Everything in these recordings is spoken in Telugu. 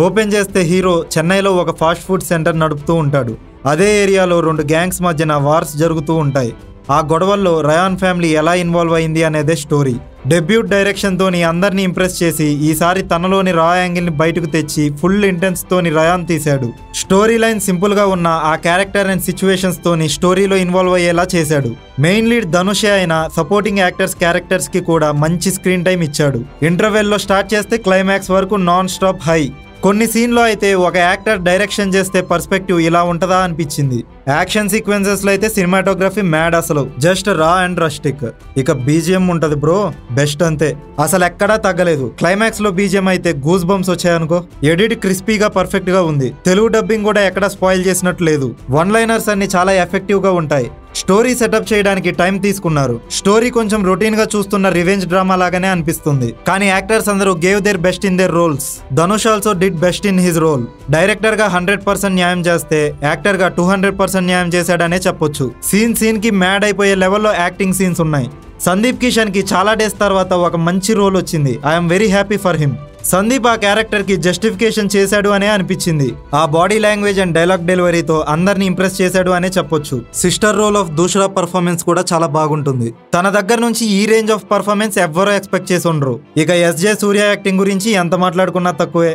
ఓపెన్ చేస్తే హీరో చెన్నైలో ఒక ఫాస్ట్ ఫుడ్ సెంటర్ నడుపుతూ ఉంటాడు. అదే ఏరియాలో 2 గ్యాంగ్స్ మధ్యన వార్స్ జరుగుతూ ఉంటాయి. ఆ గొడవల్లో రయాన్ ఫ్యామిలీ ఎలా ఇన్వాల్వ్ అయింది అనేదే స్టోరీ. డెబ్యూట్ డైరెక్షన్ తోని అందరినీ ఇంప్రెస్ చేసి ఈసారి తనలోని రా యాంగిల్ ని బయటకు తెచ్చి ఫుల్ ఇంటెన్స్ తోని రయాన్ తీశాడు. స్టోరీ లైన్ సింపుల్ గా ఉన్న ఆ క్యారెక్టర్ అండ్ సిచ్యువేషన్స్ తోని స్టోరీలో ఇన్వాల్వ్ అయ్యేలా చేశాడు. మెయిన్ లీడ్ ధనుషే అయినా సపోర్టింగ్ యాక్టర్స్ క్యారెక్టర్స్ కి కూడా మంచి స్క్రీన్ టైం ఇచ్చాడు. ఇంటర్వెల్ లో స్టార్ట్ చేస్తే క్లైమాక్స్ వరకు నాన్ స్టాప్ హై. కొన్ని సీన్లో అయితే ఒక యాక్టర్ డైరెక్షన్ చేస్తే పర్స్పెక్టివ్ ఇలా ఉంటుందా అనిపించింది. యాక్షన్ సీక్వెన్సెస్ లో అయితే సినిమాటోగ్రఫీ మ్యాడ్, అసలు జస్ట్ రా అండ్ రస్టిక్. ఇక బీజిఎం ఉంటది బ్రో, బెస్ట్ అంతే, అసలు ఎక్కడా తగ్గలేదు. క్లైమాక్స్ లో బీజిఎం అయితే గూస్ బంప్స్ వచ్చాయనుకో. ఎడిట్ క్రిస్పీగా పర్ఫెక్ట్ గా ఉంది. తెలుగు డబ్బింగ్ కూడా ఎక్కడా స్పాయిల్ చేసినట్టు లేదు. వన్ లైనర్స్ అన్ని చాలా ఎఫెక్టివ్ గా ఉంటాయి. స్టోరీ సెటప్ చేయడానికి టైం తీసుకున్నారు. స్టోరీ కొంచెం రొటీన్ గా చూస్తున్న రివెంజ్ డ్రామా లాగానే అనిపిస్తుంది. కానీ యాక్టర్స్ అందరూ gave their best in their roles. Dhanush also did best in his role. Director గా 100% న్యాయం చేస్తే యాక్టర్ గా 200% న్యాయం చేశాడనే చెప్పొచ్చు. సీన్ కి మ్యాడ్ అయిపోయే లెవెల్లో యాక్టింగ్ సీన్స్ ఉన్నాయి. సందీప్ కిషన్ కి చాలా డేస్ తర్వాత ఒక మంచి రోల్ వచ్చింది. I'm very happy for him. Sandeep ఆ క్యారెక్టర్ కి జస్టిఫికేషన్ చేశాడు అనే అనిపించింది. ఆ బాడీ లాంగ్వేజ్ అండ్ డైలాగ్ డెలివరీతో అందరిని ఇంప్రెస్ చేశాడు అనే చెప్పొచ్చు. సిస్టర్ రోల్ ఆఫ్ దూషరా పర్ఫార్మెన్స్ కూడా చాలా బాగుంటుంది. తన దగ్గర నుంచి ఈ రేంజ్ ఆఫ్ పర్ఫార్మెన్స్ ఎవ్వరూ ఎక్స్పెక్ట్ చేసి ఉండరు. ఇక ఎస్జే సూర్య యాక్టింగ్ గురించి ఎంత మాట్లాడుకున్నా తక్కువే.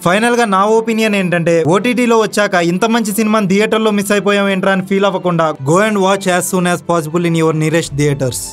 ఫైనల్ గా నా ఒపీనియన్ ఏంటంటే, ఓటీటీలో వచ్చాక ఇంత మంచి సినిమాని థియేటర్లో మిస్ అయిపోయాం ఏంట్రా అని ఫీల్ అవ్వకుండా go and watch as soon as possible in your nearest theatres.